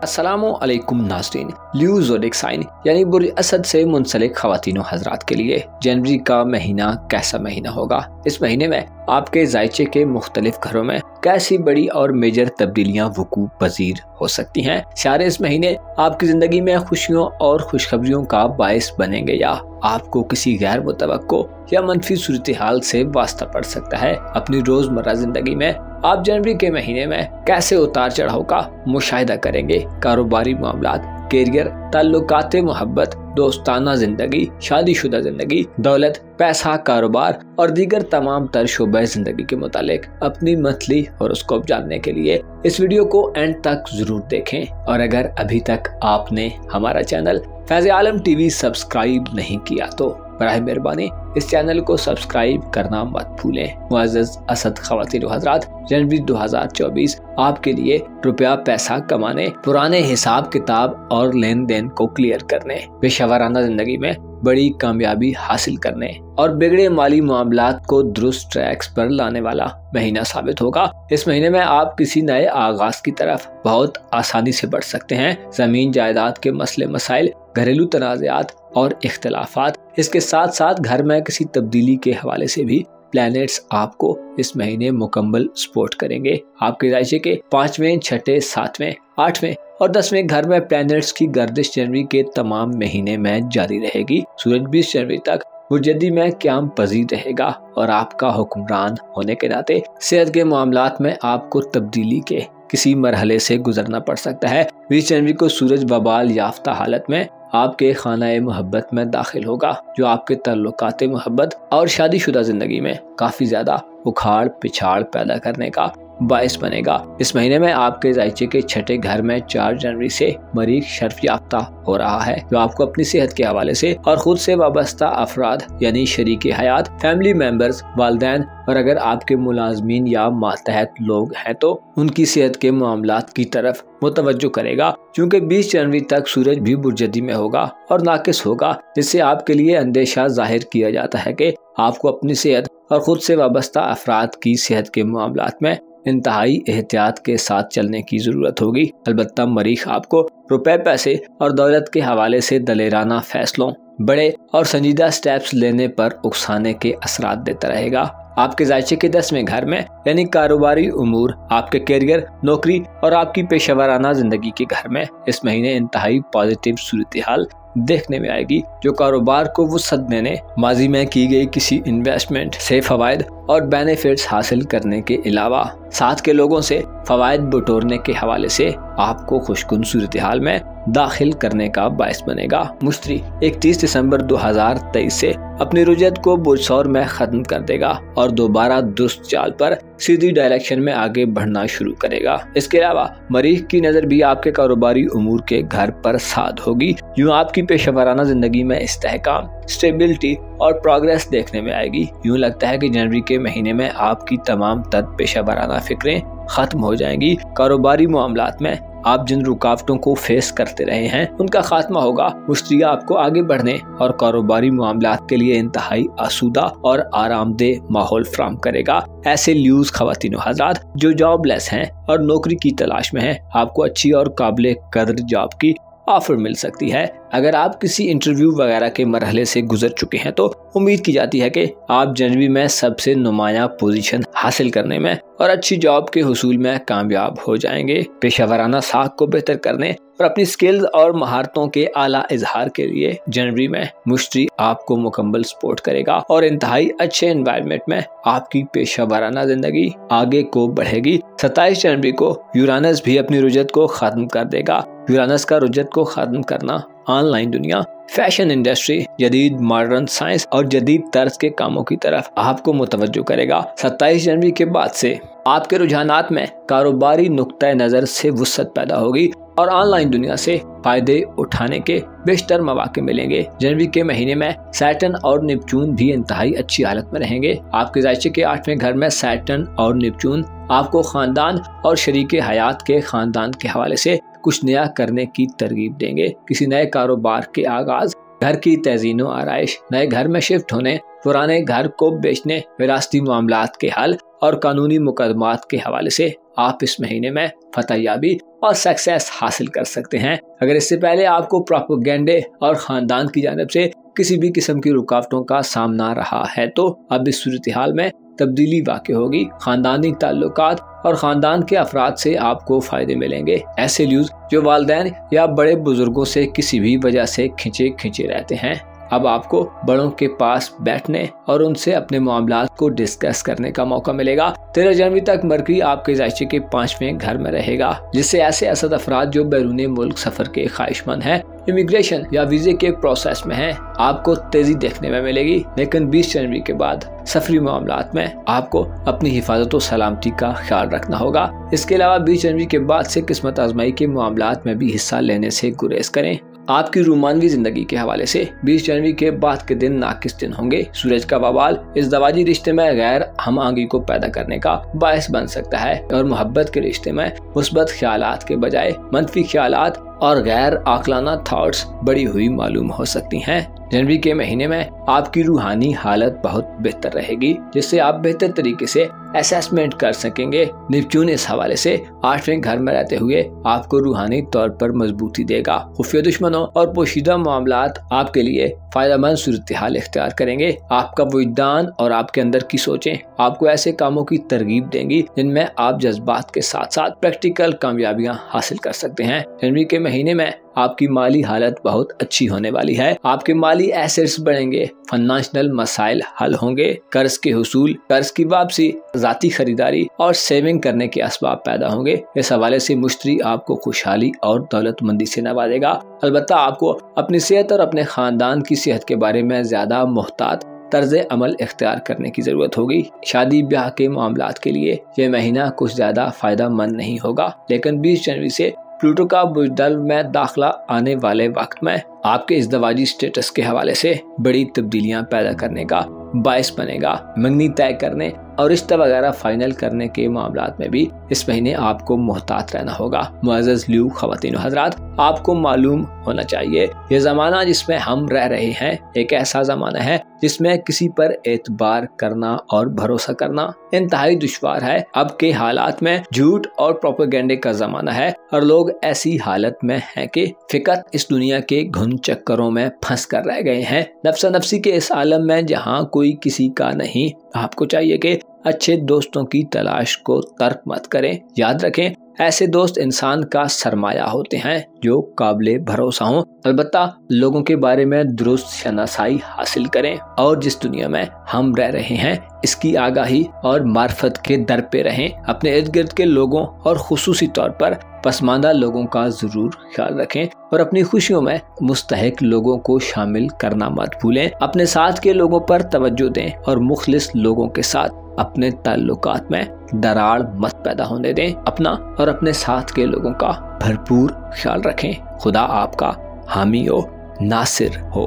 अस्सलामु अलैकुम नाज़रीन। ल्यू ज़ोडिएक साइन यानी बुर्ज असद से मुंसलिक ख़वातीन व हज़रात के लिए जनवरी का महीना कैसा महीना होगा। इस महीने में आपके ज़ायचे के मुख्तलिफ घरों में कैसी बड़ी और मेजर तब्दीलियाँ वकूअ पज़ीर हो सकती हैं। सारे इस महीने आपकी ज़िंदगी में खुशियों और खुशखबरियों का बायस बनेंगे या आपको किसी गैर मुतवक्को या मनफी सूरत हाल से वास्ता पड़ सकता है। अपनी रोज़मर्रा ज़िंदगी में आप जनवरी के महीने में कैसे उतार चढ़ाव का मुशाहिदा करेंगे। कारोबारी मामलात, कैरियर, ताल्लुकात मोहब्बत, दोस्ताना जिंदगी, शादीशुदा जिंदगी, दौलत, पैसा, कारोबार और दीगर तमाम तर शोबे जिंदगी के मुतालिक अपनी मंथली हॉरोस्कोप जानने के लिए इस वीडियो को एंड तक जरूर देखें। और अगर अभी तक आपने हमारा चैनल फैज़ आलम टीवी सब्सक्राइब नहीं किया तो बराह मेहरबानी इस चैनल को सब्सक्राइब करना मत भूलें। मुअज़्ज़ज़ असद ख़वातीन व हज़रात, जनवरी 2024 आपके लिए रुपया पैसा कमाने, पुराने हिसाब किताब और लेन देन को क्लियर करने, पेशेवराना जिंदगी में बड़ी कामयाबी हासिल करने और बिगड़े माली मामलात को दुरुस्त ट्रैक्स पर लाने वाला महीना साबित होगा। इस महीने में आप किसी नए आगाज की तरफ बहुत आसानी से बढ़ सकते हैं। जमीन जायदाद के मसले मसाइल, घरेलू तनाज़ात और इख्तिलाफात, इसके साथ साथ घर में किसी तब्दीली के हवाले से भी प्लैनेट्स आपको इस महीने मुकम्मल सपोर्ट करेंगे। आपके राशि के 5वें, 6ठे, 7वें, 8वें और 10वें घर में प्लैनेट्स की गर्दिश जनवरी के तमाम महीने में जारी रहेगी। सूरज 20 जनवरी तक मुजद्दी में क़याम पज़ीर रहेगा और आपका हुक्मरान होने के नाते सेहत के मामलात में आपको तब्दीली के किसी मरहले से गुजरना पड़ सकता है। 20 जनवरी को सूरज बबाल याफ्ता हालत में आपके खानाए मोहब्बत में दाखिल होगा, जो आपके ताल्लुकात मोहब्बत और शादीशुदा जिंदगी में काफी ज्यादा उखाड़ पिछाड़ पैदा करने का बायस बनेगा। इस महीने में आपके ज़ायचे के 6ठे घर में 4 जनवरी से मरीख शर्फ याफ्ता हो रहा है, जो आपको अपनी सेहत के हवाले से और खुद से वाबस्ता अफराद यानी शरीक हयात, फैमिली मेंबर्स, वालिदैन और अगर आपके मुलाजमीन या मातहत लोग हैं तो उनकी सेहत के मामलात की तरफ मुतवज्जो करेगा। क्योंकि 20 जनवरी तक सूरज भी बुर्जदी में होगा और नाकिस होगा, जिससे आपके लिए अंदेशा जाहिर किया जाता है कि आपको अपनी सेहत और खुद से वाबस्ता अफराद की सेहत के मामलात में इंतहाई एहतियात के साथ चलने की जरूरत होगी। अलबत्ता मरीख आपको रुपए, पैसे और दौलत के हवाले से दलेराना फैसलों, बड़े और संजीदा स्टेप्स लेने पर उकसाने के असरात देता रहेगा। आपके ज़ायचे के 10वें घर में यानी कारोबारी उमूर, आपके कैरियर, नौकरी और आपकी पेशेवराना जिंदगी के घर में इस महीने इंतहाई पॉजिटिव सूरत हाल देखने में आएगी, जो कारोबार को वुसअत देने, माजी में की गई किसी इन्वेस्टमेंट से फवायद और बेनिफिट्स हासिल करने के अलावा साथ के लोगों से फवायद बटोरने के हवाले से आपको खुशकुन सूरत हाल में दाखिल करने का बायस बनेगा। मुश्तरी 31 दिसंबर 2023 से अपनी रुजत को बुरसौर में खत्म कर देगा और दोबारा दुरुस्त चाल पर सीधी डायरेक्शन में आगे बढ़ना शुरू करेगा। इसके अलावा मरीख की नजर भी आपके कारोबारी उमूर के घर पर साध होगी। यूँ आपकी पेशेवराना जिंदगी में इस्तेहकाम, स्टेबिलिटी और प्रोग्रेस देखने में आएगी। यूँ लगता है कि जनवरी के महीने में आपकी तमाम तर पेशेवराना फिक्रें खत्म हो जाएंगी। कारोबारी मामलात में आप जिन रुकावटों को फेस करते रहे हैं उनका खात्मा होगा। मुश्तरी आपको आगे बढ़ने और कारोबारी मामलात के लिए इंतहाई आसूदा और आरामदेह माहौल फराहम करेगा। ऐसे ल्यूज ख़वातीन व हज़रात जो जॉबलेस हैं और नौकरी की तलाश में हैं, आपको अच्छी और काबिल कदर जॉब की ऑफर मिल सकती है। अगर आप किसी इंटरव्यू वगैरह के मरहले से गुजर चुके हैं तो उम्मीद की जाती है कि आप जनवरी में सबसे नुमाया पोजीशन हासिल करने में और अच्छी जॉब के हुसूल में कामयाब हो जाएंगे। पेशेवराना साख को बेहतर करने और अपनी स्किल्स और महारतों के आला इजहार के लिए जनवरी में मुश्तरी आपको मुकम्मल सपोर्ट करेगा और इंतहाई अच्छे एनवायरनमेंट में आपकी पेशेवराना जिंदगी आगे को बढ़ेगी। 27 जनवरी को यूरानस भी अपनी रुजत को खत्म कर देगा। यूरानस का रुजत को खत्म करना ऑनलाइन दुनिया, फैशन इंडस्ट्री, जदीद मॉडर्न साइंस और जदीद तर्ज के कामों की तरफ आपको मुतवज्जो करेगा। 27 जनवरी के बाद से आपके रुझानात में कारोबारी नुक्ता नजर से वुसअत पैदा होगी और ऑनलाइन दुनिया से फायदे उठाने के बेशतर मौके मिलेंगे। जनवरी के महीने में सैटर्न और नेपच्यून भी इंतहाई अच्छी हालत में रहेंगे। आपके ज़ायचे के 8वें घर में सैटर्न और नेपच्यून आपको खानदान और शरीके हयात के खानदान के हवाले से कुछ नया करने की तरगीब देंगे। किसी नए कारोबार के आगाज, घर की तज़ीनो आराइश, नए घर में शिफ्ट होने, पुराने घर को बेचने, विरासती मामलात के हल और कानूनी मुकदमात के हवाले से आप इस महीने में फतहयाबी और सक्सेस हासिल कर सकते हैं। अगर इससे पहले आपको प्रोपेगेंडे और खानदान की जानिब से किसी भी किस्म की रुकावटों का सामना रहा है तो अब इस सूरत हाल में तब्दीली वाक़ई होगी। खानदानी ताल्लुकात और खानदान के अफराद से आपको फायदे मिलेंगे। ऐसे ल्यूज जो वालिदैन या बड़े बुजुर्गों से किसी भी वजह से खिंचे रहते हैं, अब आपको बड़ों के पास बैठने और उनसे अपने मामलात को डिस्कस करने का मौका मिलेगा। 13 जनवरी तक मरकरी आपके ज़ायचे के 5वें घर में रहेगा, जिससे ऐसे असद अफराद जो बैरून मुल्क सफर के ख्वाहिशमंद हैं, इमिग्रेशन या वीजे के प्रोसेस में हैं, आपको तेजी देखने में मिलेगी। लेकिन 20 जनवरी के बाद सफरी मामलात में आपको अपनी हिफाजत और सलामती का ख्याल रखना होगा। इसके अलावा 20 जनवरी के बाद से किस्मत आजमाई के मामलात में भी हिस्सा लेने से गुरेज करें। आपकी रूमानवी जिंदगी के हवाले से 20 जनवरी के बाद के दिन नाकिस दिन होंगे। सूरज का बवाल इस दवाजी रिश्ते में गैर हम आंगी को पैदा करने का बायस बन सकता है और मोहब्बत के रिश्ते में मुस्बत ख्यालात के बजाय मनफी ख्यालात और गैर आकलाना थॉट्स बड़ी हुई मालूम हो सकती हैं। जनवरी के महीने में आपकी रूहानी हालत बहुत बेहतर रहेगी, जिससे आप बेहतर तरीके से असेसमेंट कर सकेंगे। नेपच्यून इस हवाले से 8वें घर में रहते हुए आपको रूहानी तौर पर मजबूती देगा। खुफिया दुश्मनों और पोशीदा मामलात आपके लिए फायदेमंद सूरत हाल इख्तियार करेंगे। आपका वजदान और आपके अंदर की सोचें आपको ऐसे कामों की तरगीब देंगी जिनमें आप जज्बात के साथ साथ प्रैक्टिकल कामयाबियां हासिल कर सकते हैं। जनवरी के महीने में आपकी माली हालत बहुत अच्छी होने वाली है। आपके माली एसेट्स बढ़ेंगे, फाइनेंशियल मसाइल हल होंगे, कर्ज के हुसूल, कर्ज की वापसी, ज़ाती खरीदारी और सेविंग करने के असबाब पैदा होंगे। इस हवाले से मुश्तरी आपको खुशहाली और दौलतमंदी से नवाजेगा। अलबत्ता आपको अपनी सेहत और अपने खानदान की सेहत के बारे में ज्यादा मुहतात तर्ज अमल इख्तियार करने की जरूरत होगी। शादी ब्याह के मामलात के लिए यह महीना कुछ ज्यादा फायदा मंद नहीं होगा, लेकिन 20 जनवरी से प्लूटो का बुजदल में दाखिला आने वाले वक्त में आपके इस दवाजी स्टेटस के हवाले से बड़ी तब्दीलियां पैदा करने का बायस बनेगा। मंगनी तय करने और रिश्ता वगैरह फाइनल करने के मामलात में भी इस महीने आपको मोहतात रहना होगा। मुअज़्ज़ज़ ल्यू ख़वातीन हज़रात, आपको मालूम होना चाहिए ये ज़माना जिसमें हम रह रहे हैं एक ऐसा ज़माना है जिसमें किसी पर एतबार करना और भरोसा करना इंतहाई दुश्वार है। अब के हालात में झूठ और प्रोपेगेंडे का ज़माना है और लोग ऐसी हालत में हैं कि फिकत इस दुनिया के घुन चक्करों में फंस कर रह गए हैं। नफ्सा नफ्सी के इस आलम में जहाँ कोई किसी का नहीं, आपको चाहिए कि अच्छे दोस्तों की तलाश को तर्क मत करें। याद रखें, ऐसे दोस्त इंसान का सरमाया होते हैं जो काबिले भरोसा हों। अलबत्ता लोगों के बारे में दुरुस्त शनासाई हासिल करें और जिस दुनिया में हम रह रहे हैं इसकी आगाही और मार्फत के दर पे रहें। अपने इर्द गिर्द के लोगों और खुसूसी तौर पर पसमानदा लोगों का जरूर ख्याल रखें और अपनी खुशियों में मुस्तहिक लोगों को शामिल करना मत भूलें। अपने साथ के लोगों पर तवज्जो दें और मुखलिस लोगों के साथ अपने ताल्लुकात में दरार मत पैदा होने दें। अपना और अपने साथ के लोगों का भरपूर ख्याल रखें। खुदा आपका हामी हो, नासिर हो।